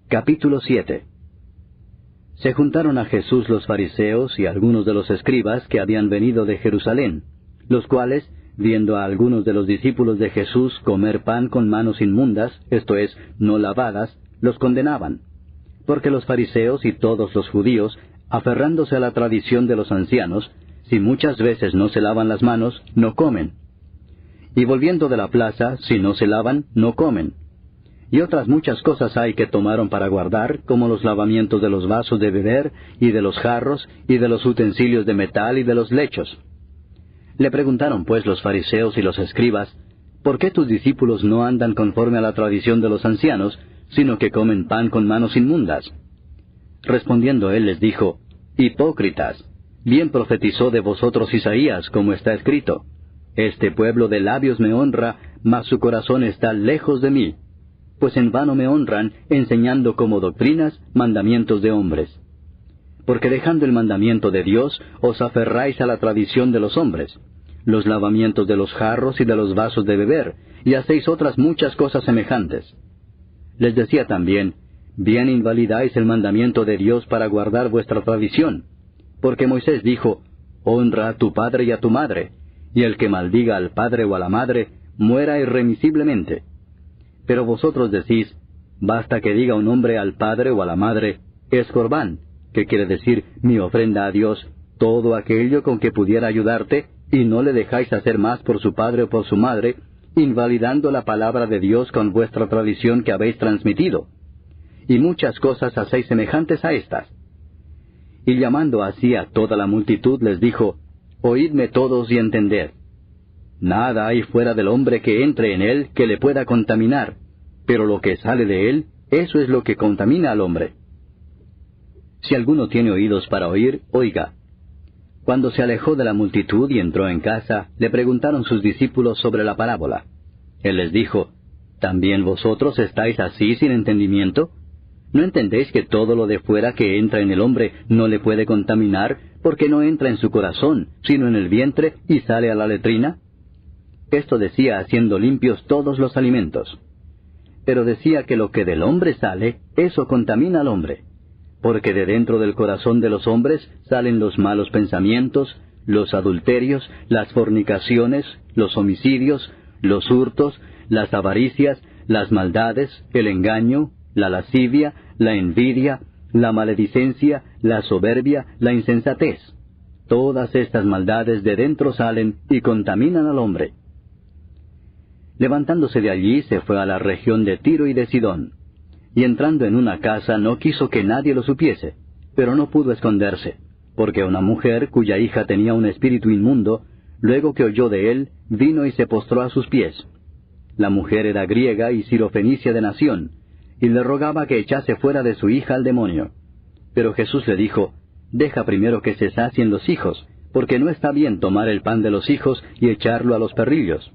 Capítulo 7. Se juntaron a Jesús los fariseos y algunos de los escribas que habían venido de Jerusalén, los cuales, viendo a algunos de los discípulos de Jesús comer pan con manos inmundas, esto es, no lavadas, los condenaban. Porque los fariseos y todos los judíos, aferrándose a la tradición de los ancianos, si muchas veces no se lavan las manos, no comen. Y volviendo de la plaza, si no se lavan, no comen. Y otras muchas cosas hay que tomaron para guardar, como los lavamientos de los vasos de beber, y de los jarros, y de los utensilios de metal, y de los lechos. Le preguntaron pues los fariseos y los escribas, ¿por qué tus discípulos no andan conforme a la tradición de los ancianos, sino que comen pan con manos inmundas? Respondiendo él les dijo, Hipócritas, bien profetizó de vosotros Isaías, como está escrito, Este pueblo de labios me honra, mas su corazón está lejos de mí. Pues en vano me honran, enseñando como doctrinas mandamientos de hombres. Porque dejando el mandamiento de Dios, os aferráis a la tradición de los hombres, los lavamientos de los jarros y de los vasos de beber, y hacéis otras muchas cosas semejantes. Les decía también, bien invalidáis el mandamiento de Dios para guardar vuestra tradición, porque Moisés dijo, honra a tu padre y a tu madre, y el que maldiga al padre o a la madre, muera irremisiblemente. Pero vosotros decís, basta que diga un hombre al padre o a la madre, es corbán, que quiere decir mi ofrenda a Dios, todo aquello con que pudiera ayudarte, y no le dejáis hacer más por su padre o por su madre, invalidando la palabra de Dios con vuestra tradición que habéis transmitido. Y muchas cosas hacéis semejantes a estas. Y llamando así a toda la multitud les dijo, oídme todos y entended. Nada hay fuera del hombre que entre en él que le pueda contaminar, pero lo que sale de él, eso es lo que contamina al hombre. Si alguno tiene oídos para oír, oiga. Cuando se alejó de la multitud y entró en casa, le preguntaron sus discípulos sobre la parábola. Él les dijo, ¿también vosotros estáis así sin entendimiento? ¿No entendéis que todo lo de fuera que entra en el hombre no le puede contaminar, porque no entra en su corazón, sino en el vientre y sale a la letrina? Esto decía haciendo limpios todos los alimentos. Pero decía que lo que del hombre sale, eso contamina al hombre. Porque de dentro del corazón de los hombres salen los malos pensamientos, los adulterios, las fornicaciones, los homicidios, los hurtos, las avaricias, las maldades, el engaño, la lascivia, la envidia, la maledicencia, la soberbia, la insensatez. Todas estas maldades de dentro salen y contaminan al hombre. Levantándose de allí, se fue a la región de Tiro y de Sidón. Y entrando en una casa no quiso que nadie lo supiese, pero no pudo esconderse, porque una mujer cuya hija tenía un espíritu inmundo, luego que oyó de él, vino y se postró a sus pies. La mujer era griega y sirofenicia de nación, y le rogaba que echase fuera de su hija al demonio. Pero Jesús le dijo, deja primero que se sacien los hijos, porque no está bien tomar el pan de los hijos y echarlo a los perrillos.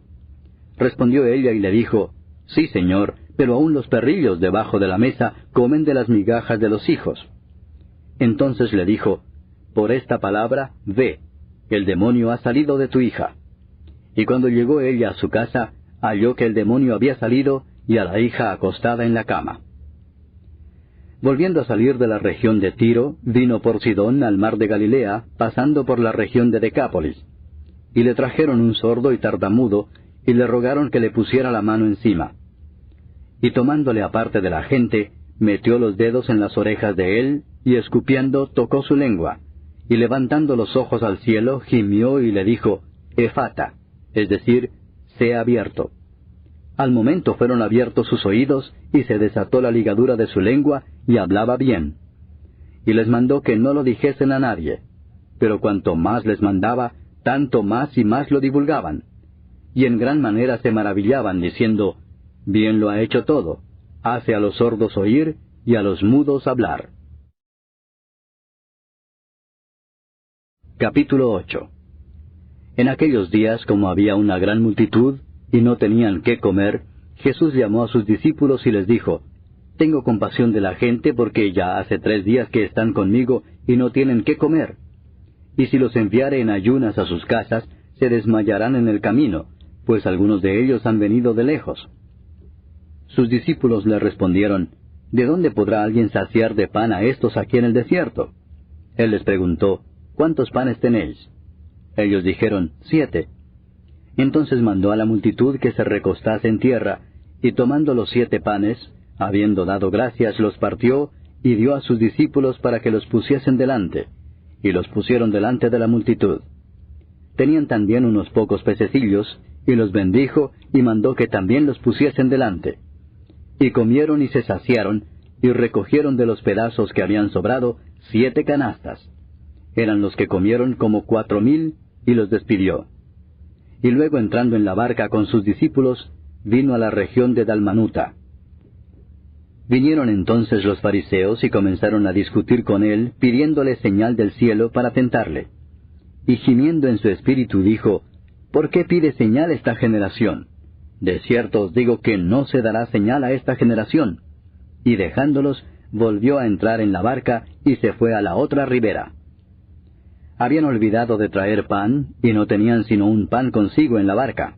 Respondió ella y le dijo, sí, Señor, pero aun los perrillos debajo de la mesa comen de las migajas de los hijos. Entonces le dijo, por esta palabra, ve, el demonio ha salido de tu hija. Y cuando llegó ella a su casa, halló que el demonio había salido y a la hija acostada en la cama. Volviendo a salir de la región de Tiro, vino por Sidón al mar de Galilea, pasando por la región de Decápolis. Y le trajeron un sordo y tartamudo, y le rogaron que le pusiera la mano encima. Y tomándole aparte de la gente, metió los dedos en las orejas de él, y escupiendo tocó su lengua, y levantando los ojos al cielo, gimió y le dijo, Efata, es decir, sea abierto. Al momento fueron abiertos sus oídos, y se desató la ligadura de su lengua, y hablaba bien. Y les mandó que no lo dijesen a nadie. Pero cuanto más les mandaba, tanto más y más lo divulgaban. Y en gran manera se maravillaban, diciendo, bien lo ha hecho todo, hace a los sordos oír y a los mudos hablar. Capítulo 8. En aquellos días, como había una gran multitud, y no tenían qué comer, Jesús llamó a sus discípulos y les dijo, tengo compasión de la gente porque ya hace 3 días que están conmigo y no tienen qué comer. Y si los enviare en ayunas a sus casas, se desmayarán en el camino, pues algunos de ellos han venido de lejos. Sus discípulos le respondieron, ¿de dónde podrá alguien saciar de pan a estos aquí en el desierto? Él les preguntó, ¿cuántos panes tenéis? Ellos dijeron, 7. Entonces mandó a la multitud que se recostase en tierra, y tomando los 7 panes, habiendo dado gracias, los partió, y dio a sus discípulos para que los pusiesen delante, y los pusieron delante de la multitud. Tenían también unos pocos pececillos, y los bendijo, y mandó que también los pusiesen delante. Y comieron y se saciaron, y recogieron de los pedazos que habían sobrado 7 canastas. Eran los que comieron como 4,000, y los despidió. Y luego entrando en la barca con sus discípulos, vino a la región de Dalmanuta. Vinieron entonces los fariseos y comenzaron a discutir con él, pidiéndole señal del cielo para tentarle. Y gimiendo en su espíritu dijo, ¿por qué pide señal esta generación? De cierto os digo que no se dará señal a esta generación. Y dejándolos, volvió a entrar en la barca y se fue a la otra ribera. Habían olvidado de traer pan, y no tenían sino un pan consigo en la barca.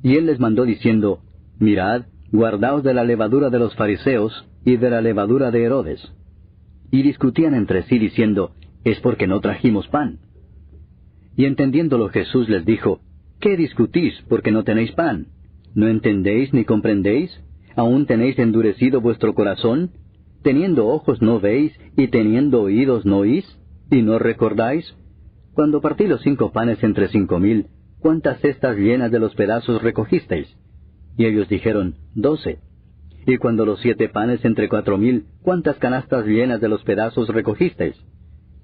Y él les mandó diciendo, mirad, guardaos de la levadura de los fariseos y de la levadura de Herodes. Y discutían entre sí diciendo, es porque no trajimos pan. Y entendiéndolo Jesús les dijo, ¿qué discutís porque no tenéis pan? ¿No entendéis ni comprendéis? ¿Aún tenéis endurecido vuestro corazón? ¿Teniendo ojos no veis, y teniendo oídos no oís? ¿Y no recordáis? Cuando partí los 5 panes entre 5,000, ¿cuántas cestas llenas de los pedazos recogisteis? Y ellos dijeron, 12. Y cuando los 7 panes entre 4,000, ¿cuántas canastas llenas de los pedazos recogisteis?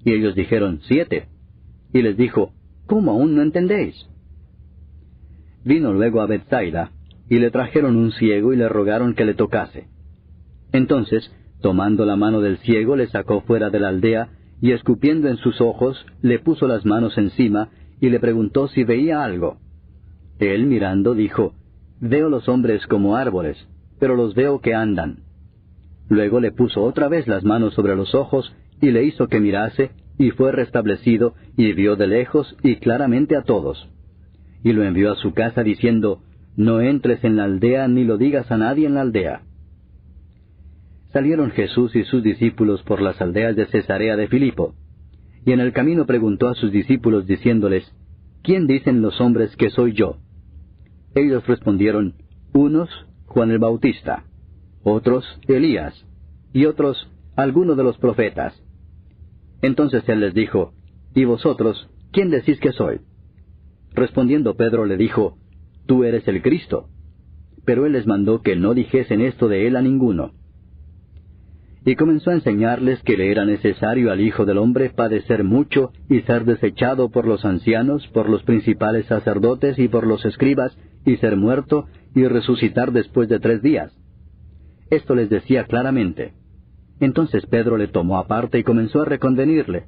Y ellos dijeron, 7. Y les dijo, ¿cómo aún no entendéis? Vino luego a Bethsaida, y le trajeron un ciego y le rogaron que le tocase. Entonces, tomando la mano del ciego, le sacó fuera de la aldea, y escupiendo en sus ojos, le puso las manos encima, y le preguntó si veía algo. Él, mirando, dijo, veo los hombres como árboles, pero los veo que andan. Luego le puso otra vez las manos sobre los ojos, y le hizo que mirase, y fue restablecido, y vio de lejos y claramente a todos. Y lo envió a su casa diciendo, no entres en la aldea ni lo digas a nadie en la aldea. Salieron Jesús y sus discípulos por las aldeas de Cesarea de Filipo. Y en el camino preguntó a sus discípulos diciéndoles, ¿quién dicen los hombres que soy yo? Ellos respondieron, unos, Juan el Bautista, otros, Elías, y otros, alguno de los profetas. Entonces él les dijo, ¿y vosotros, quién decís que soy? Respondiendo Pedro le dijo, tú eres el Cristo. Pero él les mandó que no dijesen esto de él a ninguno. Y comenzó a enseñarles que le era necesario al Hijo del Hombre padecer mucho y ser desechado por los ancianos, por los principales sacerdotes y por los escribas, y ser muerto y resucitar después de 3 días. Esto les decía claramente. Entonces Pedro le tomó aparte y comenzó a reconvenirle.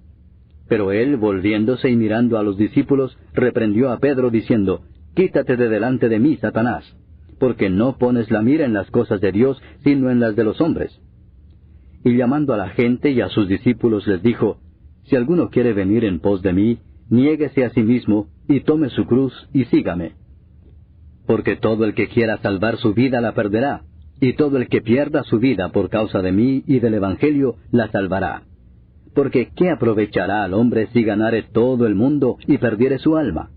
Pero él, volviéndose y mirando a los discípulos, reprendió a Pedro diciendo, quítate de delante de mí, Satanás, porque no pones la mira en las cosas de Dios, sino en las de los hombres. Y llamando a la gente y a sus discípulos les dijo, si alguno quiere venir en pos de mí, niéguese a sí mismo, y tome su cruz, y sígame. Porque todo el que quiera salvar su vida la perderá, y todo el que pierda su vida por causa de mí y del Evangelio la salvará. Porque ¿qué aprovechará al hombre si ganare todo el mundo y perdiere su alma?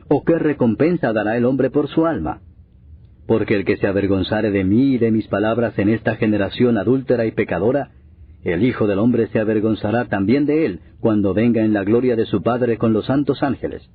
¿O qué recompensa dará el hombre por su alma? Porque el que se avergonzare de mí y de mis palabras en esta generación adúltera y pecadora, el Hijo del Hombre se avergonzará también de él, cuando venga en la gloria de su Padre con los santos ángeles.